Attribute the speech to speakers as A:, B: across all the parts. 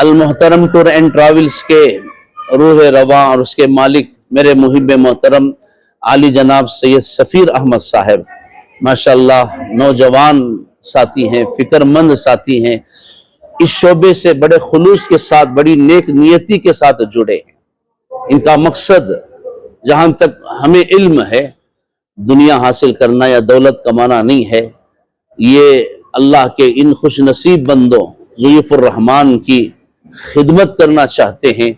A: अल मोहतरम tour and travels के रूह रवा और उसके मालिक मेरे मुहिब मोहतरम आली जनाब सैयद सफ़ीर अहमद साहब, माशाअल्लाह नौजवान साथी हैं, फिक्रमंद साथी हैं, इस शोबे से बड़े खुलूस के साथ, बड़ी नेक नियति के साथ जुड़े हैं। इनका मकसद जहां तक हमें इल्म है दुनिया हासिल करना या दौलत कमाना नहीं है, ये अल्लाह के इन खुश नसीब बंदों ज़ुयफ़ुर रहमान की खिदमत करना चाहते हैं।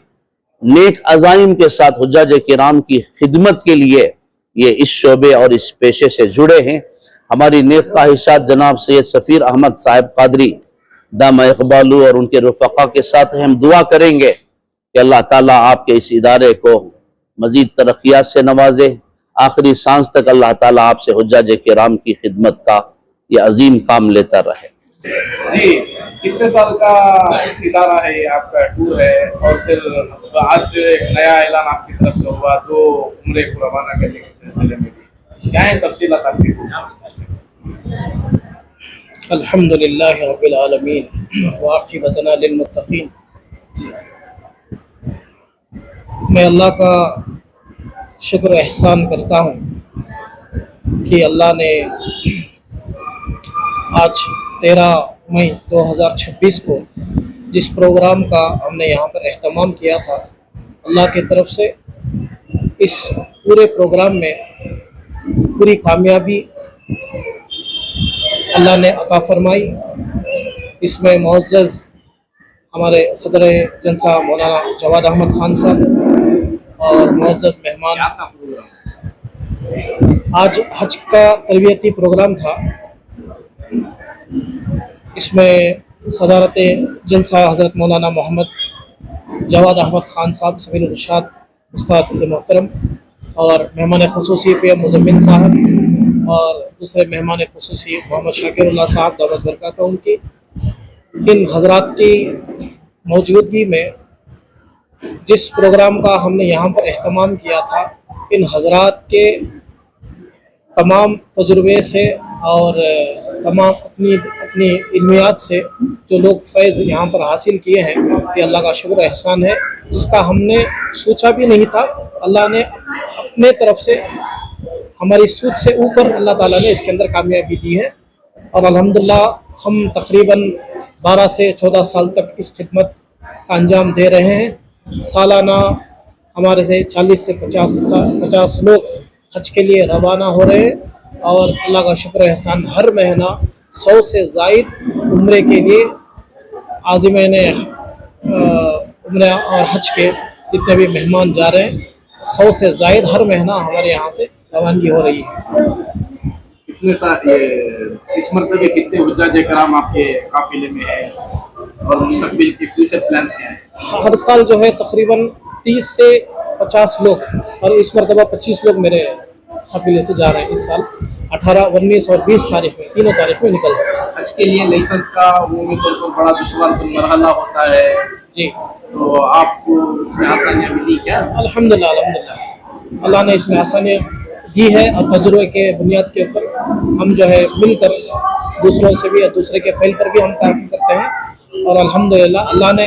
A: नेक अज़ाइम के साथ हुज्जाज किराम की खिदमत के लिए ये इस शोबे और इस पेशे से जुड़े हैं। हमारी नेक ख्वाहिशात जनाब सैयद सफ़ीर अहमद साहब कादरी दामा इक़बालू और उनके रुफ़क़ा के साथ हम दुआ करेंगे कि अल्लाह ताला आपके इस इदारे को मज़ीद तरक्यात से नवाजे, आखिरी सांस तक अल्लाह ताला आपसे हुज्जाज किराम की खिदमत का ये अजीम काम लेता रहे।
B: जी, कितने साल का इदारा है ये, आपका टूर है, और फिर आज एक नया ऐलान आपकी तरफ से हुआ तो उम्रे को रवाना करने के सिलसिले में भी क्या है तफसीलात आपकी?
C: अल्हम्दुलिल्लाहि रब्बिल आलमीन व आक़िबतुना लिल मुत्तक़ीन। मैं अल्लाह का शुक्र एहसान करता हूँ कि अल्लाह ने आज 13 मई 2026 को जिस प्रोग्राम का हमने यहाँ पर एहतमाम किया था, अल्लाह की तरफ से इस पूरे प्रोग्राम में पूरी कामयाबी अल्लाह ने अता फरमाई। इसमें मुअज़्ज़ज़ हमारे सदर जलसा मौलाना जवाद अहमद खान साहब और मुअज़्ज़ज़ मेहमान, आज हज का तरबियती प्रोग्राम था। इसमें सदारत जलसा हज़रत मौलाना मोहम्मद जवाद अहमद खान साहब सबील इरशाद उस्ताद मोहतरम और मेहमान ख़ुसूसी PM मुज़म्मिल साहब और दूसरे मेहमान ख़ुसूसी मोहम्मद शाकिरुल्लाह साहब दावत बरकत उनकी, इन हज़रात की मौजूदगी में जिस प्रोग्राम का हमने यहाँ पर एहतमाम किया था, इन हज़रात के तमाम तजुर्बे से और तमाम अपनी इल्मियात से जो लोग फैज़ यहाँ पर हासिल किए हैं, ये अल्लाह का शुक्र एहसान है जिसका हमने सोचा भी नहीं था। अल्लाह ने अपने तरफ से हमारी सोच से ऊपर अल्लाह ताला ने इसके अंदर कामयाबी दी है और अल्हम्दुलिल्लाह हम तकरीबन 12 से 14 साल तक इस खिदमत का अंजाम दे रहे हैं। सालाना हमारे से 40 से 50 लोग हज के लिए रवाना हो रहे हैं और अल्लाह का शुक्र एहसान हर महीना 100 से ज़ायद उम्रे के लिए आज़िमीन उम्रे और हज के जितने भी मेहमान जा रहे हैं, 100 से ज़ायद हर महीना हमारे यहाँ से रवानगी हो रही है।
B: इस मरतबे कितने हुज्जाज किराम आपके काफिले में है और मुस्तकबिल के फ्यूचर प्लान्स क्या हैं?
C: हर साल जो है तकरीबन 30 से 50 लोग और इस मरतबा 25 लोग मेरे काफिले से जा रहे हैं। इस साल 18, 19 और 20 तारीख में, तीनों तारीख में निकल रहे हैं।
B: हज के लिए लाइसेंस का वो तो बड़ा दुश्वार मरहला होता है
C: जी,
B: तो आपको इसमें आसानियाँ मिली क्या?
C: अल्हम्दुलिल्लाह अल्लाह ने इसमें आसानियाँ दी है और तजुर्बे के बुनियाद के ऊपर हम जो है मिलकर दूसरों से भी या दूसरे के फैल पर भी हम काम करते हैं और अल्हम्दुलिल्लाह अल्लाह ने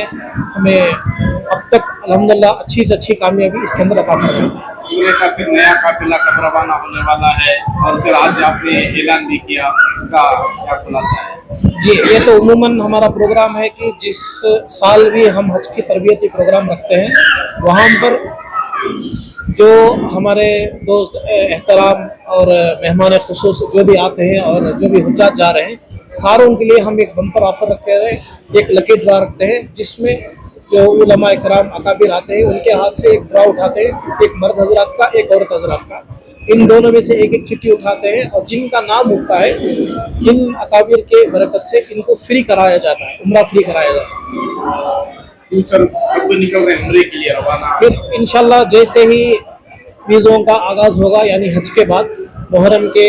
C: हमें अब तक अल्हम्दुलिल्लाह अच्छी से अच्छी कामयाबी इसके अंदर अता फरमाई है।
B: पूरे का फिर नया काफिला कब रवाना होने वाला है और फिर आज आपने ऐलान भी किया, इसका क्या खुलासा है?
C: जी, ये तो उमूमन हमारा प्रोग्राम है कि जिस साल भी हम हज की तरबियती प्रोग्राम रखते हैं वहाँ पर जो हमारे दोस्त एहतराम और मेहमान खुसूस जो भी आते हैं और जो भी हुज्जाज जा रहे हैं, सारों के लिए हम एक बम्पर ऑफर रखे हैं, एक लकी ड्रा रखते हैं जिसमें जो उलमा इकराम अकाबिर आते हैं उनके हाथ से एक ड्रा उठाते हैं, एक मर्द हजरात का एक औरत हजरात का, इन दोनों में से एक एक चिट्ठी उठाते हैं और जिनका नाम उठता है इन अकाबिर के बरकत से इनको फ्री कराया जाता है, उम्रा फ्री कराया जाता है।
B: निकल रहे उम्रे के लिए रवाना,
C: फिर इंशाल्लाह जैसे ही वीज़ों का आगाज़ होगा यानी हज के बाद मुहर्रम के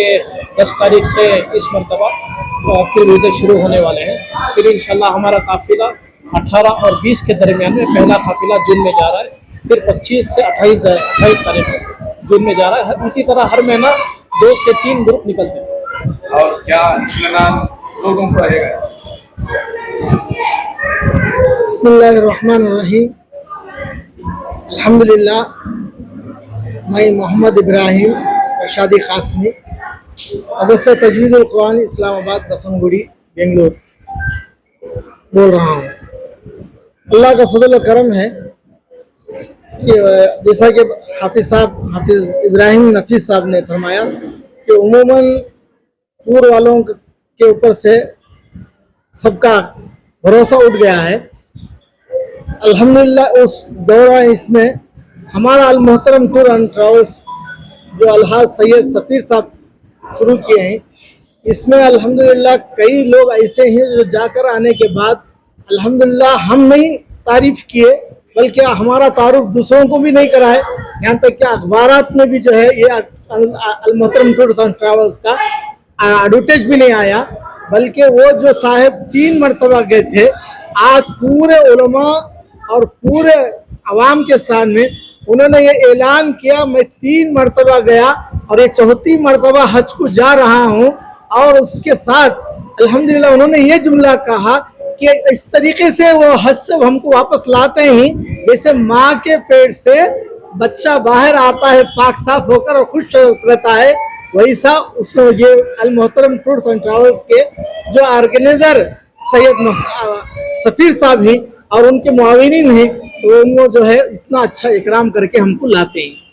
C: 10 तारीख से इस मरतबा फिर वीज़े शुरू होने वाले हैं। फिर इंशाल्लाह हमारा काफिला 18 और 20 के दरमियान में पहला काफिला जून में जा रहा है, फिर 25 से 28 तारीख जून में जा रहा है। इसी तरह हर महीना 2 से 3 ग्रुप निकलते हैं।
B: और क्या इत्मीनान लोगों को रहेगा?
D: बिस्मिल्लाहिर्रहमानिर्रहीम। अल्हम्दुलिल्लाह। मैं मोहम्मद इब्राहिम रशादी कासमी, मदरसा तजवीदुल कुरान इस्लामाबाद बसंगुड़ी बेंगलोर बोल रहा हूँ। अल्लाह का फजल व करम है कि जैसा कि हाफिज़ इब्राहिम नफीस साहब ने फरमाया कि उमूमन टूर वालों के ऊपर से सबका भरोसा उठ गया है। अल्हम्दुलिल्लाह उस दौरान इसमें हमारा अल मोहतरम टूर एंड ट्रैवल्स जो अलहाज सैयद सफ़ीर साहब शुरू किए हैं, इसमें अल्हम्दुलिल्लाह कई लोग ऐसे हैं जो जाकर आने के बाद अल्हम्दुलिल्लाह हम नहीं तारीफ़ किए बल्कि हमारा तारुफ दूसरों को भी नहीं कराए। यहाँ तक कि अखबारात में भी जो है ये अल मोहतरम टूर्स एंड ट्रैवल्स का एडवर्टाइज भी नहीं आया, बल्कि वो जो साहब 3 मरतबा गए थे, आज पूरे उलमा और पूरे अवाम के सामने उन्होंने ये ऐलान किया मैं 3 मरतबा गया और ये 4थी मरतबा हज को जा रहा हूँ। और उसके साथ अल्हम्दुलिल्लाह उन्होंने ये जुमला कहा कि इस तरीके से वो हज से हमको वापस लाते हैं जैसे माँ के पेट से बच्चा बाहर आता है पाक साफ होकर और खुश रहता है, वैसा उसने ये अल मोहतरम टूर्स एंड ट्रैवल्स के जो ऑर्गेनाइजर सैयद सफ़ीर साहब हैं और उनके मुआविनीन हैं, वो जो है इतना अच्छा इकराम करके हमको लाते हैं।